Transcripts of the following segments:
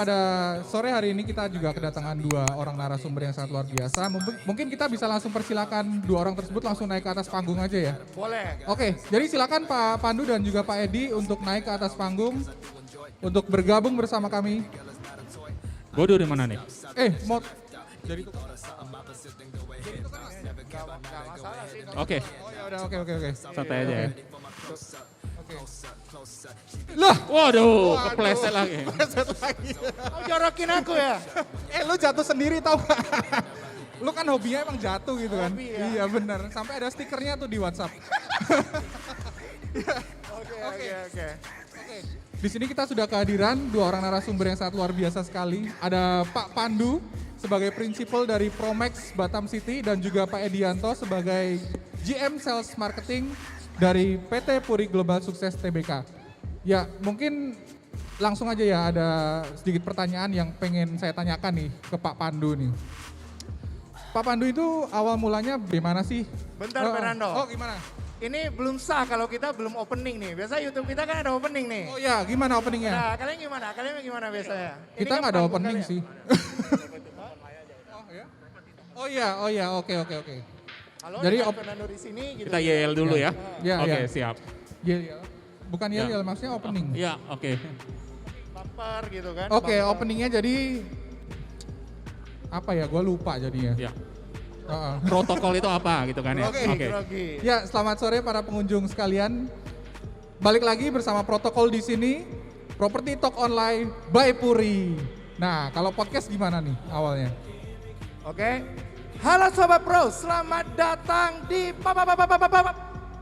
pada sore hari ini kita juga kedatangan dua orang narasumber yang sangat luar biasa. Mungkin kita bisa langsung persilakan dua orang tersebut langsung naik ke atas panggung aja ya. Boleh. Oke, jadi silakan Pak Pandu dan juga Pak Edi untuk naik ke atas panggung untuk bergabung bersama kami. Bodoh di mana nih? Mau jadi Oke, Oh ya udah oke. santai aja ya. Oke. Lah, Waduh, kepleset lagi. pleset lagi. Oh, jorokin aku ya? Lu jatuh sendiri tau gak? Lu kan hobinya emang jatuh gitu kan? Hobi ya? Iya bener, sampai ada stikernya tuh di WhatsApp. Oke. Di sini kita sudah kehadiran dua orang narasumber yang sangat luar biasa sekali. Ada Pak Pandu sebagai prinsipal dari Promax Batam City dan juga Pak Edianto sebagai GM Sales Marketing dari PT Puri Global Sukses TBK. Ya mungkin langsung aja ya, ada sedikit pertanyaan yang pengen saya tanyakan nih ke Pak Pandu nih. Pak Pandu itu awal mulanya gimana sih? Bentar, Fernando. Oh gimana? Ini belum sah kalau kita belum opening nih. Biasa YouTube kita kan ada opening nih. Oh ya, gimana openingnya? Nah, kalian gimana? Kalian gimana biasanya? Ini Kita kan nggak ada panggung opening kalian. sih. Oh ya, oke. Halo, Jadi dengan Fernando di sini gitu. Kita yel dulu ya. Ya, Oke, ya. siap. Iya. Bukan Ya. yel, maksudnya opening. Ya, oke. Bumper gitu kan. Oke, bumper. openingnya jadi apa ya? Gue lupa jadinya. Ya. Heeh. Protokol itu apa gitu kan ya? Grogi. Ya, selamat sore para pengunjung sekalian. Balik lagi bersama protokol di sini. Property Talk Online by Puri. Nah, kalau podcast gimana nih awalnya? Oke. Halo Sobat Pro, selamat datang di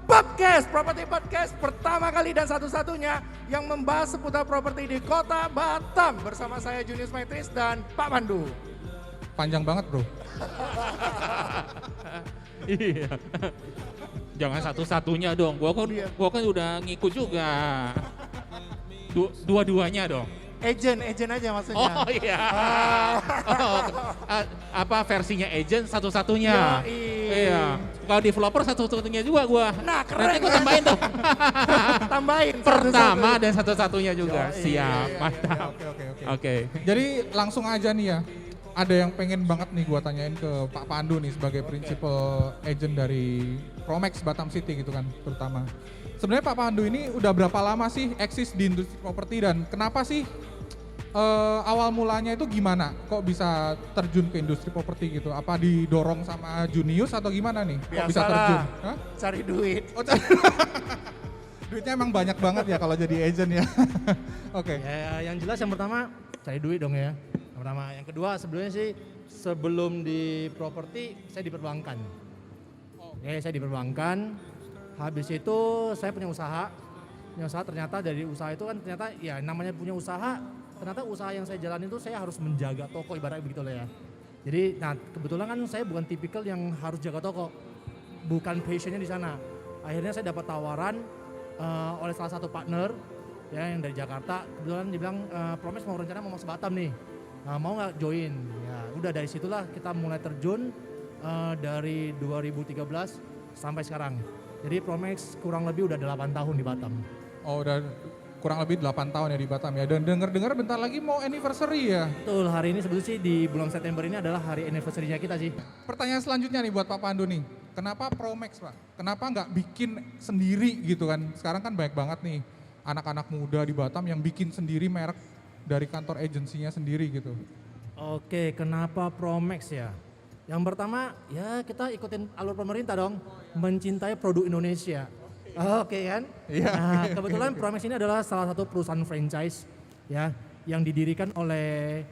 Podcast, Property Podcast pertama kali dan satu-satunya yang membahas seputar properti di Kota Batam bersama saya Junius Maitris dan Pak Pandu. Panjang banget, Bro. Iya. Jangan satu-satunya dong. Gua kan udah ngikut juga. Dua-duanya dong. Agent aja maksudnya. Oh iya. Oh, apa versinya agent satu-satunya? Yoi. Iya. Kalau developer satu-satunya juga gua. Nah, keren Nanti gua kan? tambahin dong. Tambahin Pertama satu-satu. dan satu-satunya juga. Yoi. Siap, Iya, mantap. Oke. Oke. Jadi langsung aja nih ya. Ada yang pengen banget nih gua tanyain ke Pak Pandu nih sebagai principal agent dari Promax Batam City gitu kan terutama. Sebenarnya Pak Pandu ini udah berapa lama sih eksis di industri properti dan kenapa sih awal mulanya itu gimana? Kok bisa terjun ke industri properti gitu? Apa didorong sama Junius atau gimana nih? Kok bisa Biasalah. terjun? Hah? Cari duit. Oh, duitnya emang banyak banget ya kalau jadi agent ya. Oke. Ya, yang jelas yang pertama cari duit dong ya. Yang pertama, yang kedua sebenarnya sih sebelum di properti saya di perbankan. Oke, saya di perbankan. Habis itu saya punya usaha. Ternyata dari usaha itu kan ternyata ya namanya punya usaha. Ternyata usaha yang saya jalani itu saya harus menjaga toko ibaratnya begitu lah ya. Jadi, nah kebetulan kan saya bukan tipikal yang harus jaga toko. Bukan passionnya di sana. Akhirnya saya dapat tawaran oleh salah satu partner ya yang dari Jakarta. Kebetulan dia bilang Promes mau rencana mau masuk Batam nih. Mau nggak join? Ya udah dari situlah kita mulai terjun dari 2013 sampai sekarang. Jadi Promex kurang lebih udah 8 tahun di Batam. Oh, udah kurang lebih 8 tahun ya di Batam ya. Dan dengar-dengar bentar lagi mau anniversary ya. Betul, hari ini sebetulnya sih di bulan September ini adalah hari anniversary-nya kita sih. Pertanyaan selanjutnya nih buat Pak Pandu nih. Kenapa Promax, Pak? Kenapa nggak bikin sendiri gitu kan? Sekarang kan banyak banget nih anak-anak muda di Batam yang bikin sendiri merek dari kantor agensinya sendiri gitu. Oke, kenapa Promex ya? Yang pertama ya kita ikutin alur pemerintah dong, mencintai produk Indonesia. Oke kan? Iya. Nah, kebetulan Promex ini adalah salah satu perusahaan franchise ya yang didirikan oleh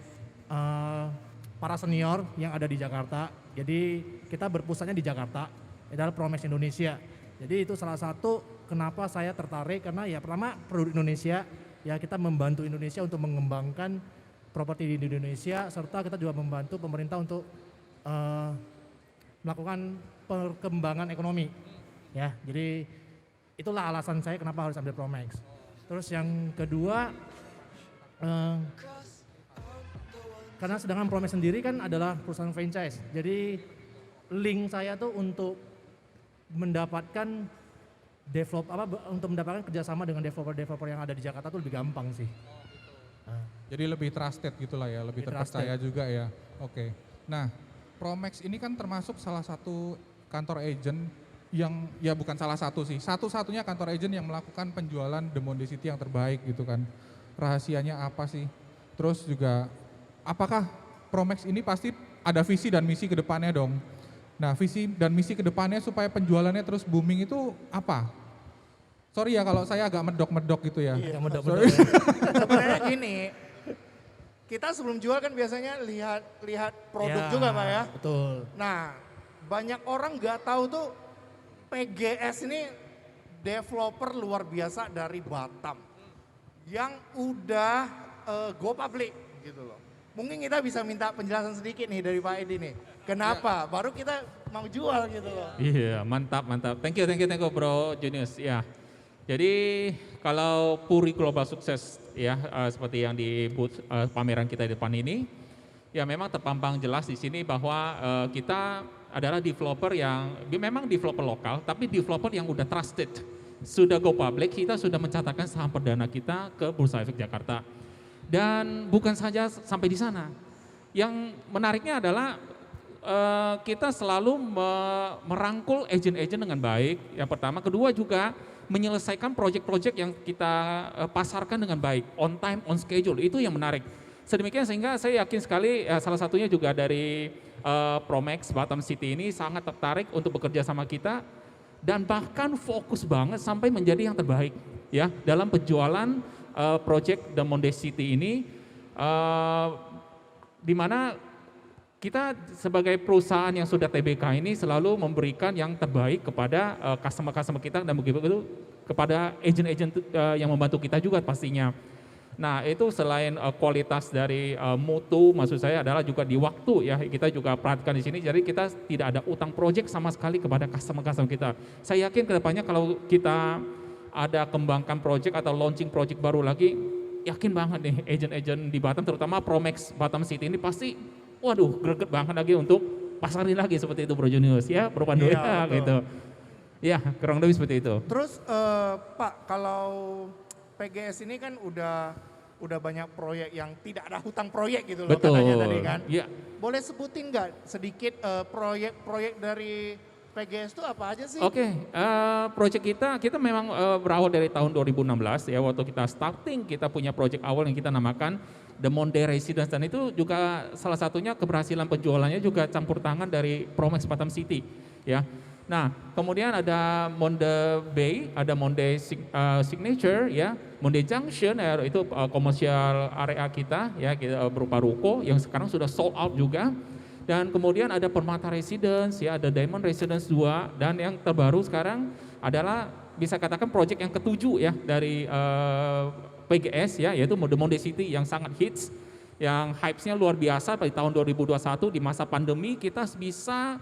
para senior yang ada di Jakarta. Jadi kita berpusatnya di Jakarta, adalah Promex Indonesia. Jadi itu salah satu kenapa saya tertarik karena ya pertama produk Indonesia, ya kita membantu Indonesia untuk mengembangkan properti di Indonesia serta kita juga membantu pemerintah untuk melakukan perkembangan ekonomi. Ya, jadi itulah alasan saya kenapa harus ambil Promex. Terus yang kedua, karena sedangkan Promex sendiri kan adalah perusahaan franchise, jadi link saya tuh untuk mendapatkan untuk mendapatkan kerjasama dengan developer-developer yang ada di Jakarta tuh lebih gampang sih. Jadi lebih trusted gitulah ya, lebih Lebih terpercaya juga ya. Oke. Nah, Promax ini kan termasuk salah satu kantor agent yang ya bukan salah satu sih, satu-satunya kantor agent yang melakukan penjualan The Monde City yang terbaik gitu kan. Rahasianya apa sih? Terus juga apakah Promax ini pasti ada visi dan misi ke depannya dong? Nah, visi dan misi ke depannya supaya penjualannya terus booming itu apa? Sorry ya kalau saya agak medok-medok gitu ya. Yang Sorry. medok-medok ya. Sebenarnya gini, kita sebelum jual kan biasanya lihat produk Ya, juga Pak ya. Betul. Nah, banyak orang nggak tahu tuh PGS ini developer luar biasa dari Batam yang udah go public gitu loh. Mungkin kita bisa minta penjelasan sedikit nih dari Pak Edi nih. Kenapa? Baru kita mau jual gitu loh. Iya, mantap, mantap. Thank you Bro Junius. Ya, jadi kalau Puri Global Success ya seperti yang di booth pameran kita di depan ini, ya memang terpampang jelas di sini bahwa kita adalah developer yang memang developer lokal, tapi developer yang udah trusted. Sudah go public, kita sudah mencatatkan saham perdana kita ke Bursa Efek Jakarta. Dan bukan saja sampai di sana. Yang menariknya adalah kita selalu merangkul agent-agent dengan baik. Yang pertama, kedua juga menyelesaikan project-project yang kita pasarkan dengan baik, on time, on schedule. Itu yang menarik. Sedemikian sehingga saya yakin sekali salah satunya juga dari Promax Batam City ini sangat tertarik untuk bekerja sama kita dan bahkan fokus banget sampai menjadi yang terbaik ya dalam penjualan project The Monde City ini, di mana kita sebagai perusahaan yang sudah TBK ini selalu memberikan yang terbaik kepada customer-customer kita dan begitu kepada agent-agent yang membantu kita juga pastinya. Nah itu selain kualitas dari mutu, maksud saya adalah juga di waktu ya, kita juga perhatikan di sini, jadi kita tidak ada utang project sama sekali kepada customer-customer kita. Saya yakin kedepannya kalau kita ada kembangkan project atau launching project baru lagi, yakin banget nih agent-agent di Batam, terutama Promax Batam City ini pasti, waduh greget banget lagi untuk pasarin lagi seperti itu Bro Junius ya, Bro Pandu ya gitu. Ya kurang lebih seperti itu. Terus Pak, kalau PGS ini kan udah banyak proyek yang tidak ada hutang proyek gitu loh Betul. katanya tadi kan. Ya. Boleh sebutin nggak sedikit proyek-proyek dari PGS itu apa aja sih? Oke, project kita memang berawal dari tahun 2016 ya, waktu kita starting kita punya project awal yang kita namakan The Monde Residence, dan itu juga salah satunya keberhasilan penjualannya juga campur tangan dari Promax Batam City ya. Nah, kemudian ada Monde Bay, ada Monde Signature ya, Monde Junction ya, itu komersial area kita ya, berupa ruko yang sekarang sudah sold out juga. Dan kemudian ada Permata Residence ya, ada Diamond Residence 2, dan yang terbaru sekarang adalah bisa katakan project yang ketujuh ya dari PGS ya, yaitu The Monde City yang sangat hits, yang hype-nya luar biasa pada tahun 2021 di masa pandemi kita bisa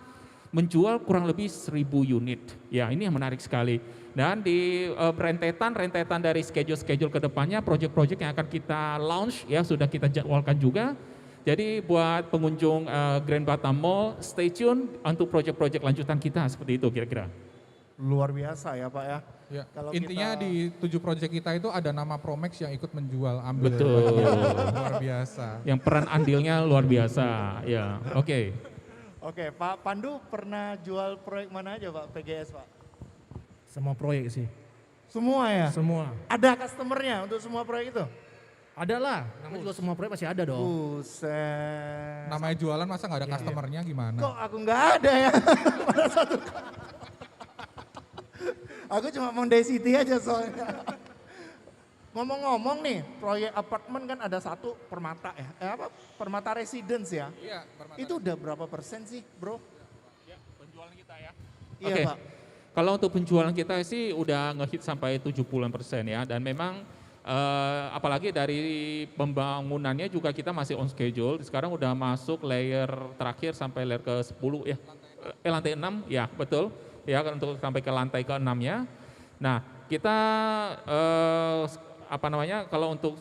menjual kurang lebih 1.000 unit. Ya, ini yang menarik sekali. Dan di rentetan dari schedule ke depannya, project-project yang akan kita launch ya sudah kita jadwalkan juga. Jadi buat pengunjung Grand Batam Mall, stay tune untuk project-project lanjutan kita seperti itu kira-kira. Luar biasa ya Pak ya. Ya, Kalau intinya kita- di 7 proyek kita itu ada nama Promax yang ikut menjual, ambil. Betul. Luar biasa. Yang peran andilnya luar biasa. Ya, oke. Oke, Pak Pandu pernah jual proyek mana aja Pak PGS Pak? Semua proyek sih. Semua ya? Semua. Ada customernya untuk semua proyek itu? Ada lah, namanya juga semua proyek pasti ada dong. Buset. Namanya jualan masa nggak ada customernya gimana? Kok aku nggak ada ya? Pada satu. Aku cuma Monde City aja soalnya. Ngomong-ngomong nih, proyek apartemen kan ada satu Permata ya. Permata Residence ya. Iya, Permata. Itu udah berapa persen sih, Bro? Penjualan kita ya. Iya, Oke. Pak. Kalau untuk penjualan kita sih udah ngehit sampai 70% ya, dan memang apalagi dari pembangunannya juga kita masih on schedule. Sekarang udah masuk layer terakhir sampai layer ke-10 ya. Lantai 6 ya, betul. Ya, untuk sampai ke lantai ke-6-nya. Nah, kita kalau untuk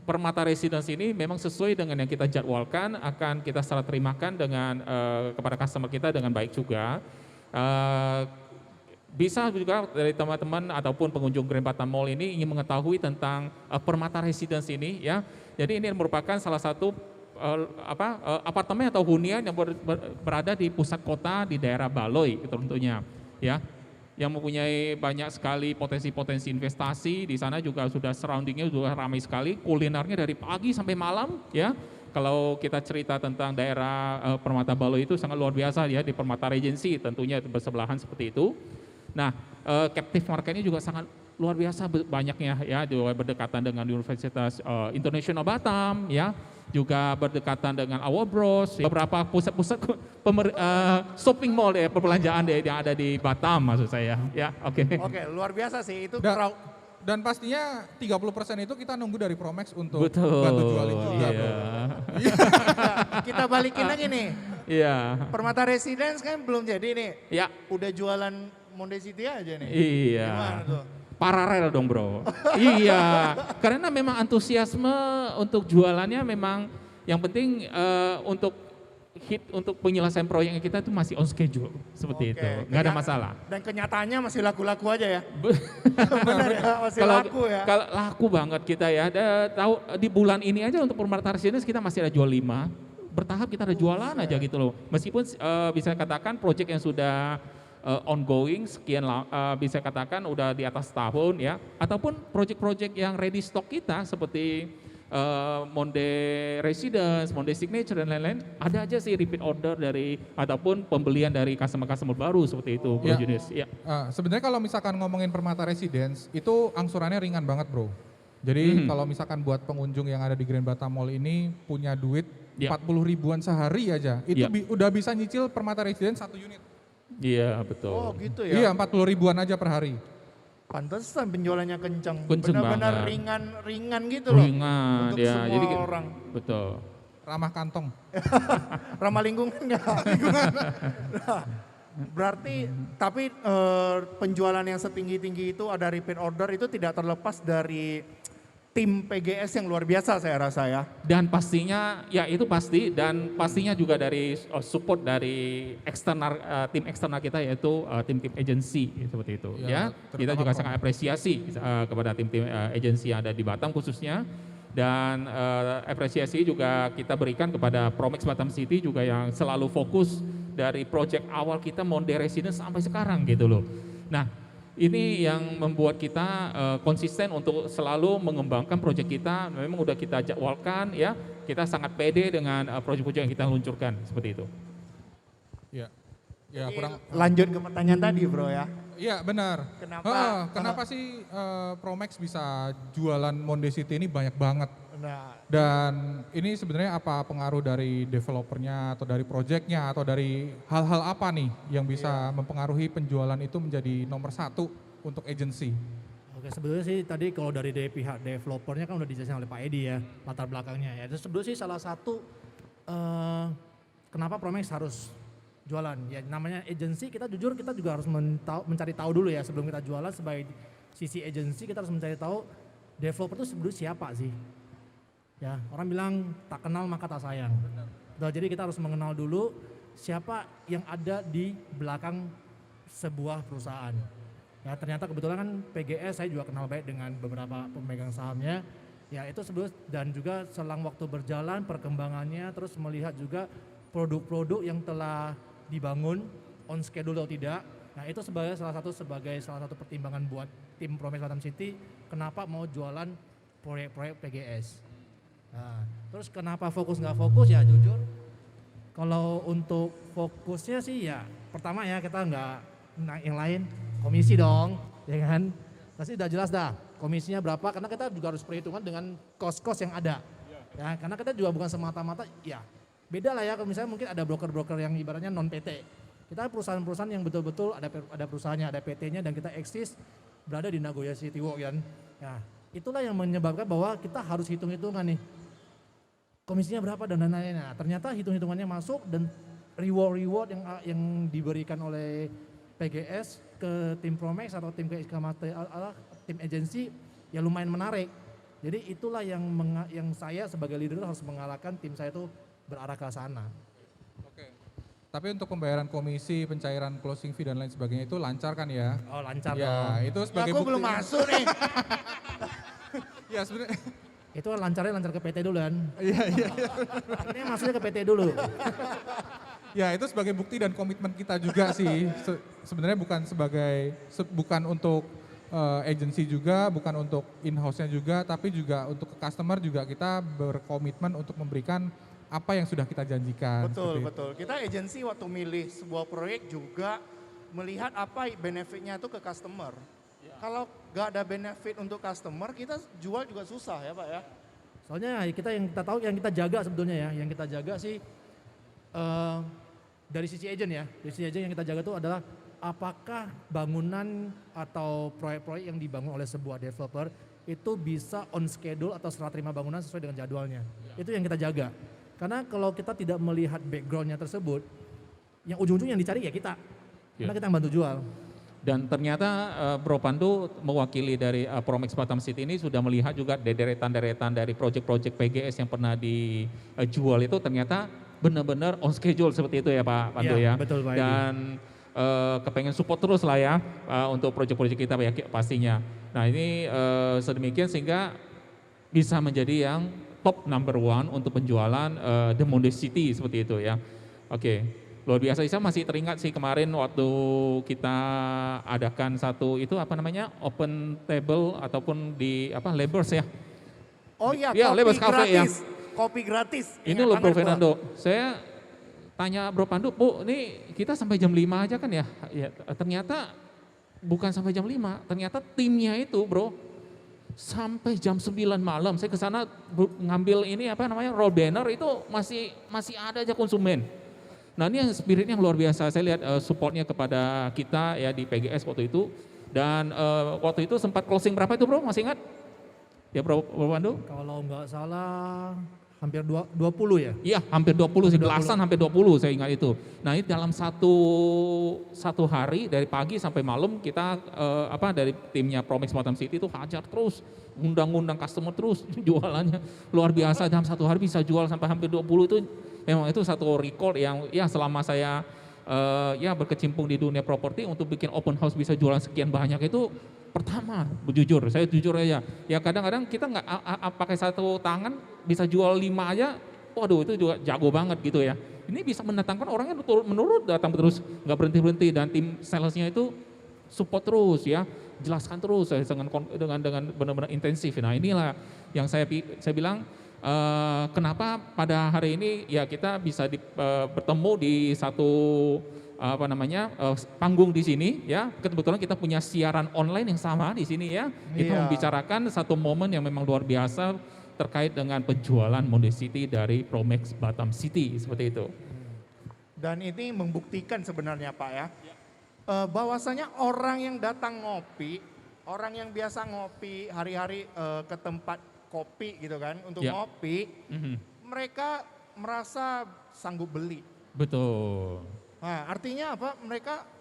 Permata Residence ini memang sesuai dengan yang kita jadwalkan, akan kita serah terimakan dengan kepada customer kita dengan baik juga. Bisa juga dari teman-teman ataupun pengunjung Grand Batam Mall ini ingin mengetahui tentang Permata Residence ini ya. Jadi ini merupakan salah satu apartemen atau hunian yang berada di pusat kota di daerah Baloi tentunya ya. Yang mempunyai banyak sekali potensi-potensi investasi. Di sana juga sudah surroundingnya juga ramai sekali, kulinernya dari pagi sampai malam ya. Kalau kita cerita tentang daerah Permata Baloi itu sangat luar biasa ya, di Permata Regency tentunya bersebelahan seperti itu. Nah, captive marketnya juga sangat luar biasa banyaknya ya, juga berdekatan dengan Universitas International Batam ya, juga berdekatan dengan Our Bros, beberapa pusat-pusat shopping mall ya, perbelanjaan yang ada di Batam maksud saya ya. Oke. Oke, luar biasa sih itu. Dan pastinya 30% itu kita nunggu dari Promax untuk Betul, bantu jualin juga, iya. bro. Kita balikin lagi nih. Iya. Permata Residence kan belum jadi nih. Ya. Udah jualan Monde City aja nih. Iya. Gimana tuh? Paralel dong bro. Iya, karena memang antusiasme untuk jualannya memang yang penting untuk penyelesaian proyeknya kita itu masih on schedule seperti itu, nggak ada masalah. Dan kenyataannya masih laku-laku aja ya. Benar ya, masih laku ya. Kalau laku banget kita ya. Tahu di bulan ini aja untuk Permata Residence kita masih ada jual 5. Bertahap kita ada jualan aja gitu loh. Meskipun bisa katakan proyek yang sudah ongoing sekian bisa katakan udah di atas tahun ya, ataupun proyek-proyek yang ready stock kita seperti Monde Residence, Monde Signature dan lain-lain, ada aja sih repeat order dari ataupun pembelian dari customer-customer baru seperti itu, Bro Junis. Ya. Sebenarnya kalau misalkan ngomongin Permata Residence itu angsurannya ringan banget, bro. Jadi kalau misalkan buat pengunjung yang ada di Grand Batam Mall ini punya duit 40 ribuan sehari aja, itu udah bisa nyicil Permata Residence 1 unit. Iya betul. Oh gitu ya. Iya 40 ribuan aja per hari. Pantesan penjualannya kencang. Kenceng Benar-benar banget. ringan gitu loh. Ringan untuk ya. semua Jadi orang. betul. Ramah kantong. Ramah lingkungan nggak? Nah, berarti tapi penjualan yang setinggi-tinggi itu ada repeat order itu tidak terlepas dari tim PGS yang luar biasa saya rasa ya. Dan pastinya ya itu pasti, dan pastinya juga dari support dari eksternal tim eksternal kita yaitu tim-tim agensi seperti itu ya. Kita juga sangat apresiasi kepada tim-tim agensi yang ada di Batam khususnya, dan apresiasi juga kita berikan kepada Promax Batam City juga yang selalu fokus dari project awal kita Monde Residence sampai sekarang gitu loh. Nah, ini yang membuat kita konsisten untuk selalu mengembangkan proyek kita. Memang udah kita jadwalkan ya. Kita sangat pede dengan proyek-proyek yang kita luncurkan seperti itu. Ya. Ya kurang. Lanjut ke pertanyaan tadi bro ya. Iya benar. Kenapa sih Promax bisa jualan Monde City ini banyak banget? Nah, Dan ini sebenarnya apa pengaruh dari developernya atau dari proyeknya atau dari hal-hal apa nih yang bisa mempengaruhi penjualan itu menjadi nomor 1 untuk agensi? Oke, sebetulnya sih tadi kalau dari pihak developernya kan udah dijelasin oleh Pak Edi ya, latar belakangnya ya. Itu sebetulnya sih salah satu kenapa Promax harus jualan. Ya namanya agensi, kita jujur kita juga harus mencari tahu dulu ya sebelum kita jualan. Sebagai sisi agensi kita harus mencari tahu developer itu sebetulnya siapa sih. Ya, orang bilang tak kenal maka tak sayang. Nah, jadi kita harus mengenal dulu siapa yang ada di belakang sebuah perusahaan. Ya, ternyata kebetulan kan PGS saya juga kenal baik dengan beberapa pemegang sahamnya. Ya, itu sebetulnya, dan juga selang waktu berjalan perkembangannya, terus melihat juga produk-produk yang telah dibangun on schedule atau tidak. Nah, itu sebagai salah satu pertimbangan buat tim Promax Batam City kenapa mau jualan proyek-proyek PGS. Nah, terus kenapa fokus nggak fokus ya jujur, kalau untuk fokusnya sih ya pertama ya kita nggak yang lain komisi dong, ya kan? Pasti udah jelas dah komisinya berapa, karena kita juga harus perhitungan dengan kos-kos yang ada. Ya, karena kita juga bukan semata-mata ya beda lah ya, kalau misalnya mungkin ada broker-broker yang ibaratnya non PT. Kita perusahaan-perusahaan yang betul-betul ada perusahaannya, ada PT-nya, dan kita eksis berada di Nagoya City Walk kan. Ya, itulah yang menyebabkan bahwa kita harus hitung-hitungan nih. Komisinya berapa dan lain-lain. Nah, ternyata hitung-hitungannya masuk, dan reward yang diberikan oleh PGS ke tim Promax atau tim tim agensi ya lumayan menarik. Jadi itulah yang saya sebagai leader harus mengalahkan tim saya itu berarah ke sana. Oke. Tapi untuk pembayaran komisi, pencairan closing fee dan lain sebagainya itu lancar kan ya? Oh lancar Ya, dong. itu Ya, sebagai aku bukti. belum masuk nih. Ya sebenarnya. Itu kan lancar ke PT dulu kan. Iya. Ini maksudnya ke PT dulu. Ya itu sebagai bukti dan komitmen kita juga sih. Sebenarnya bukan untuk agency juga, bukan untuk in-house-nya juga, tapi juga untuk ke customer juga kita berkomitmen untuk memberikan apa yang sudah kita janjikan. Betul, seperti itu. betul. Kita agensi waktu milih sebuah proyek juga melihat apa benefitnya itu ke customer. Kalau nggak ada benefit untuk customer, kita jual juga susah ya Pak ya. Soalnya yang kita tahu, yang kita jaga sebetulnya ya, yang kita jaga sih dari sisi agent ya, dari sisi agent yang kita jaga itu adalah apakah bangunan atau proyek-proyek yang dibangun oleh sebuah developer itu bisa on schedule atau serah terima bangunan sesuai dengan jadwalnya. Itu yang kita jaga. Karena kalau kita tidak melihat backgroundnya tersebut, yang ujung-ujung yang dicari ya kita. Karena kita yang bantu jual. Dan ternyata Bro Pandu mewakili dari Promex Batam City ini sudah melihat juga deretan-deretan dari proyek-proyek PGS yang pernah dijual itu ternyata benar-benar on schedule seperti itu ya Pak Pandu ya. Betul Pak Edi. Dan kepengen support terus lah ya untuk proyek-proyek kita ya pastinya. Nah ini sedemikian sehingga bisa menjadi yang top number one untuk penjualan The Monde City seperti itu ya. Oke. Luar biasa, saya masih teringat sih kemarin waktu kita adakan satu itu apa namanya open table ataupun di apa Labors ya. Oh iya, Ya, kopi Labors Cafe ya. gratis. Kopi gratis. Ini Ingat loh Bro banget gua. Fernando, saya tanya Bro Pandu, Bu ini kita sampai jam 5 aja kan ya? Ya ternyata bukan sampai jam 5, ternyata timnya itu Bro sampai jam 9 malam. Saya ke sana ngambil ini apa namanya roll banner itu masih ada aja konsumen. Nah ini yang spirit yang luar biasa, saya lihat supportnya kepada kita ya di PGS waktu itu. Dan waktu itu sempat closing berapa itu Bro, masih ingat? Ya Bro Pandu? Kalau nggak salah hampir 20 ya. Iya hampir 20 sih, belasan hampir 20 saya ingat itu. Nah ini dalam satu hari dari pagi sampai malam kita dari timnya Promex Batam City itu hajar terus. Undang-undang customer terus jualannya luar biasa, dalam satu hari bisa jual sampai hampir 20 itu. Memang itu satu record yang ya selama saya berkecimpung di dunia properti untuk bikin open house bisa jualan sekian banyak itu pertama, saya jujur aja. Ya kadang-kadang kita nggak pakai satu tangan bisa jual 5 aja, waduh itu juga jago banget gitu ya. Ini bisa mendatangkan orangnya menurut datang terus, nggak berhenti-berhenti dan tim salesnya itu support terus ya, jelaskan terus dengan benar-benar intensif. Nah inilah yang saya bilang. Kenapa pada hari ini ya kita bisa bertemu di satu panggung di sini ya. Kebetulan kita punya siaran online yang sama di sini ya. Kita Iya. membicarakan satu momen yang memang luar biasa terkait dengan penjualan Monde City dari Promex Batam City seperti itu. Dan ini membuktikan sebenarnya Pak ya, bahwasanya orang yang datang ngopi, orang yang biasa ngopi hari-hari ke tempat kopi gitu kan, untuk Ya. ngopi, mereka merasa sanggup beli. Betul. Nah, artinya apa? Mereka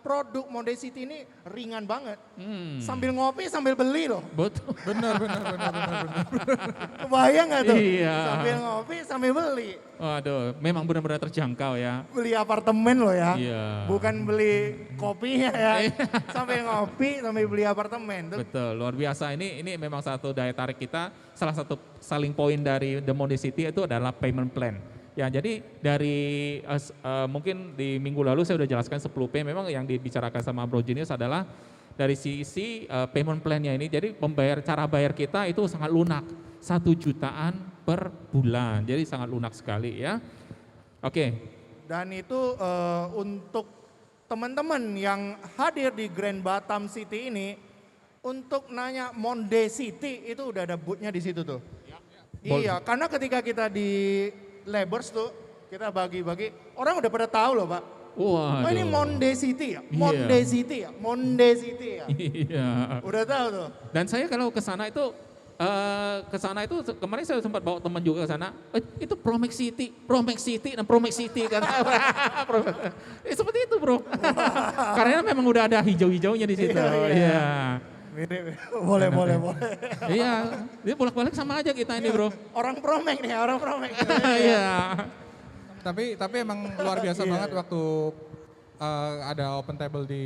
produk Monde City ini ringan banget. Sambil ngopi sambil beli loh. Betul. Benar. Kebayang nggak tuh? Iya. Sambil ngopi sambil beli. Waduh, memang benar-benar terjangkau ya. Beli apartemen loh ya. Iya. Bukan beli kopinya ya. Sambil ngopi sambil beli apartemen. Tuh. Betul, luar biasa. Ini memang satu daya tarik kita. Salah satu selling point dari The Monde City itu adalah payment plan. Ya, jadi dari mungkin di minggu lalu saya sudah jelaskan 10P. Memang yang dibicarakan sama Bro Genius adalah dari sisi payment plan-nya ini. Jadi cara bayar kita itu sangat lunak, 1 jutaan per bulan. Jadi sangat lunak sekali ya. Oke. Dan itu untuk teman-teman yang hadir di Grand Batam City ini, untuk nanya Monde City itu udah ada booth-nya di situ tuh. Iya, karena ketika kita di Labors tuh, kita bagi-bagi, orang udah pada tahu loh Pak. Waduh. Oh ini Monde City ya, Iya. Monde City ya, Monde City ya. Iya. Udah tahu tuh. Dan saya kalau ke sana itu kemarin saya sempat bawa teman juga ke sana. Itu Promex City dan Promex City kan. Seperti itu bro. Karena memang udah ada hijau-hijaunya di situ. Iya. Mirip, boleh. Iya, dia bolak-balik sama aja kita ini bro. Orang Promek nih, orang Promek. Iya. Tapi emang luar biasa banget waktu ada open table di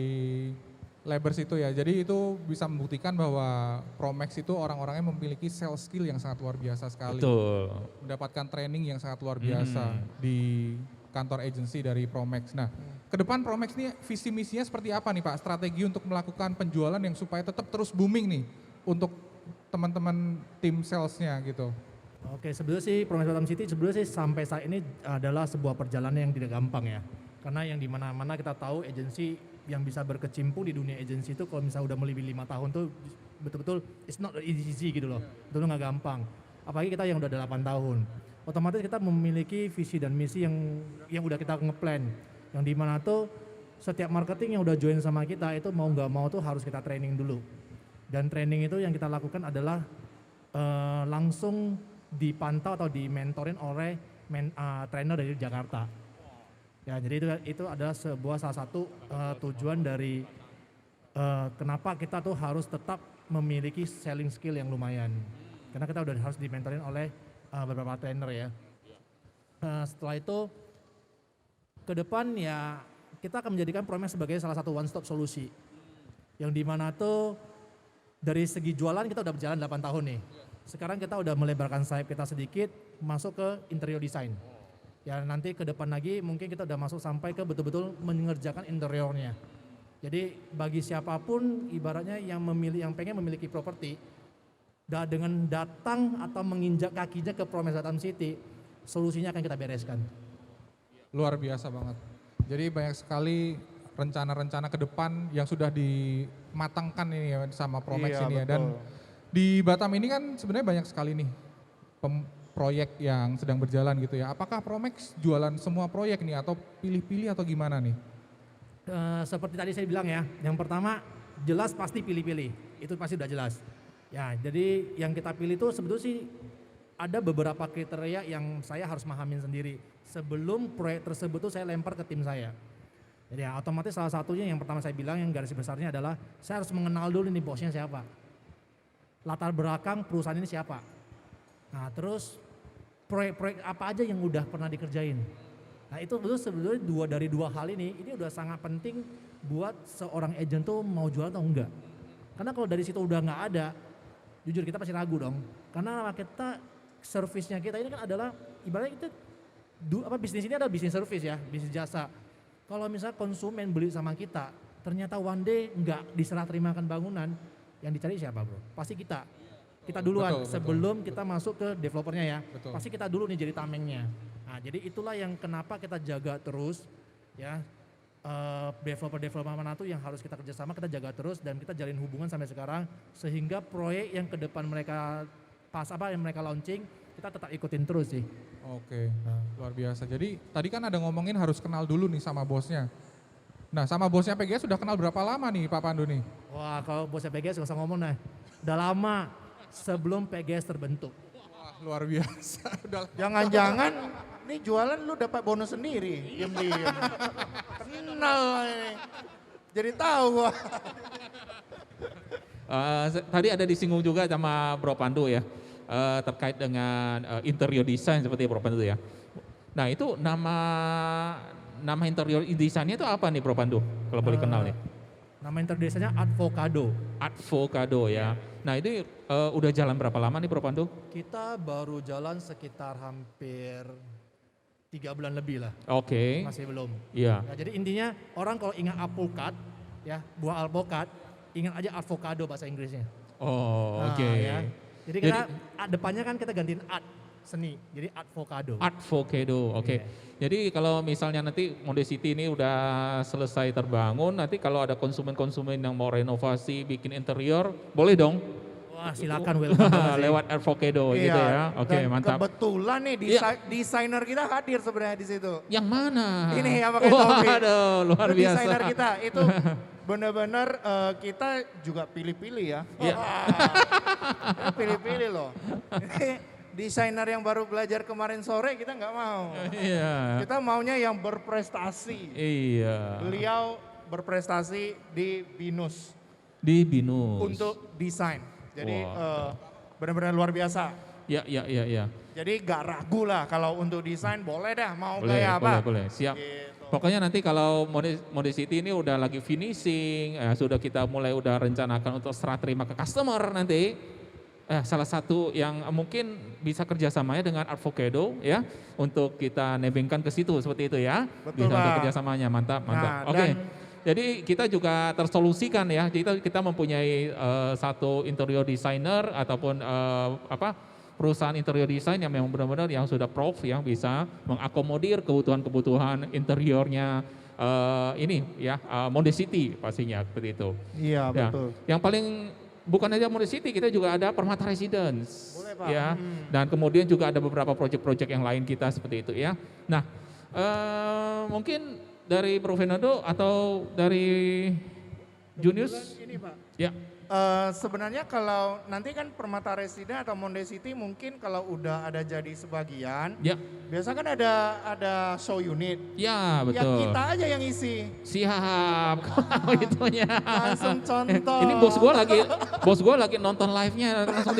Labers itu ya. Jadi itu bisa membuktikan bahwa Promax itu orang-orangnya memiliki sales skill yang sangat luar biasa sekali. Betul. Mendapatkan training yang sangat luar biasa di kantor agency dari Promax. Nah, ke depan Promax ini visi misinya seperti apa nih Pak? Strategi untuk melakukan penjualan yang supaya tetap terus booming nih untuk teman-teman tim salesnya gitu. Oke, sebenarnya sih Promax Batam City sebenarnya sih sampai saat ini adalah sebuah perjalanan yang tidak gampang ya. Karena yang di mana-mana kita tahu agensi yang bisa berkecimpung di dunia agensi itu kalau misalnya udah melebih 5 tahun tuh betul-betul it's not easy gitu loh. Betul nggak gampang. Apalagi kita yang udah 8 tahun. Otomatis kita memiliki visi dan misi yang udah kita ngeplan. Yang di mana tuh setiap marketing yang udah join sama kita itu mau nggak mau tuh harus kita training dulu. Dan training itu yang kita lakukan adalah langsung dipantau atau dimentorin oleh trainer dari Jakarta. Ya, jadi itu adalah salah satu tujuan dari kenapa kita tuh harus tetap memiliki selling skill yang lumayan. Karena kita udah harus dimentorin oleh beberapa trainer ya. Setelah itu ke depan ya kita akan menjadikan Promax sebagai salah satu one stop solusi. Yang dimana tuh dari segi jualan kita udah berjalan 8 tahun nih. Sekarang kita udah melebarkan sayap kita sedikit masuk ke interior design. Ya nanti ke depan lagi mungkin kita udah masuk sampai ke betul-betul mengerjakan interiornya. Jadi bagi siapapun ibaratnya yang pengen memiliki properti, dengan datang atau menginjak kakinya ke Promax Batam City, solusinya akan kita bereskan. Luar biasa banget. Jadi banyak sekali rencana-rencana ke depan yang sudah dimatangkan ini ya sama Promax ini ya. Dan di Batam ini kan sebenarnya banyak sekali nih proyek yang sedang berjalan gitu ya. Apakah Promax jualan semua proyek nih atau pilih-pilih atau gimana nih? Seperti tadi saya bilang ya, yang pertama jelas pasti pilih-pilih, itu pasti udah jelas. Ya, jadi yang kita pilih itu sebetulnya sih ada beberapa kriteria yang saya harus pahamin sendiri. Sebelum proyek tersebut tuh saya lempar ke tim saya. Jadi ya, otomatis salah satunya yang pertama saya bilang yang garis besarnya adalah saya harus mengenal dulu nih bosnya siapa. Latar belakang perusahaan ini siapa. Nah terus proyek-proyek apa aja yang udah pernah dikerjain. Nah itu sebetulnya dari dua hal ini udah sangat penting buat seorang agent tuh mau jual atau enggak. Karena kalau dari situ udah nggak ada, jujur kita pasti ragu dong. Karena kita servisnya kita ini kan adalah ibaratnya kita bisnis ini adalah bisnis servis ya, bisnis jasa. Kalau misalnya konsumen beli sama kita, ternyata one day nggak diserah terimakan bangunan, yang dicari siapa bro? Pasti kita. Kita duluan sebelum kita masuk ke developernya ya. Betul. Pasti kita dulu nih jadi tamengnya. Nah, jadi itulah yang kenapa kita jaga terus ya developer mana tuh yang harus kita kerjasama, kita jaga terus dan kita jalin hubungan sampai sekarang sehingga proyek yang ke depan mereka yang mereka launching kita tetap ikutin terus sih. Oke, luar biasa. Jadi tadi kan ada ngomongin harus kenal dulu nih sama bosnya. Nah sama bosnya PGS sudah kenal berapa lama nih Pak Pandu nih? Wah kalau bosnya PGS gak usah ngomong nah, udah lama sebelum PGS terbentuk. Wah luar biasa. Jangan-jangan nih jualan lu dapat bonus sendiri, diem-diem. Kenal ini. Jadi tahu gua. Tadi ada disinggung juga sama Bro Pandu ya, terkait dengan interior design seperti Bro Pandu ya. Nah itu nama interior desainnya itu apa nih Bro Pandu, kalau boleh kenal nih? Nama interior desainnya Advocado. Advocado ya. Nah itu udah jalan berapa lama nih Bro Pandu? Kita baru jalan sekitar hampir 3 bulan lebih lah. Oke. Masih belum. Iya. Nah, jadi intinya orang kalau ingat alpukat, ya buah alpukat, ingat aja avocado bahasa Inggrisnya. Oh oke. Ya. Jadi kita depannya kan kita gantiin art, seni, jadi Advocado. Advocado, oke. Yeah. Jadi kalau misalnya nanti Monde City ini udah selesai terbangun, nanti kalau ada konsumen-konsumen yang mau renovasi, bikin interior, boleh dong? Wah silakan welcome. Lewat Advocado gitu ya. Oke, dan mantap. kebetulan nih desainer kita hadir sebenarnya di situ. Yang mana? Ini yang pakai topi. Waduh, luar Itu biasa. desainer kita itu benar-benar kita juga pilih-pilih ya. Iya. Pilih-pilih loh. Ini desainer yang baru belajar kemarin sore kita nggak mau. Iya. Kita maunya yang berprestasi. Iya. Beliau berprestasi di BINUS Di Binus. untuk desain. Jadi benar-benar luar biasa. Ya. Jadi gak ragu lah kalau untuk desain boleh dah mau Boleh, kayak apa. boleh. Siap. Gitu. Pokoknya nanti kalau Modesity ini udah lagi finishing, sudah kita mulai udah rencanakan untuk serah terima ke customer nanti. Salah satu yang mungkin bisa kerjasamanya dengan Advocado ya, untuk kita nebengkan ke situ seperti itu ya. Betul, bisa untuk Pak. kerjasamanya, mantap. Nah, Oke. dan- Jadi kita juga tersolusikan ya, kita mempunyai satu interior designer ataupun perusahaan interior design yang memang benar-benar yang sudah prof yang bisa mengakomodir kebutuhan-kebutuhan interiornya ini ya, Modesity pastinya seperti itu. Iya Ya. betul. Yang paling bukan aja Modesity, kita juga ada Permata Residence. Boleh, Pak. Ya. Dan kemudian juga ada beberapa proyek-proyek yang lain kita seperti itu ya. Nah, mungkin dari Prof. Fernando atau dari Junius? Ini Pak. Ya. Sebenarnya kalau nanti kan Permata Residen atau Modesity mungkin kalau udah ada jadi sebagian, Ya. biasa kan ada show unit. Ya, Ya betul. kita aja yang isi. Siap. Kalau itunya. Langsung contoh. Ini bos gua lagi nonton live-nya langsung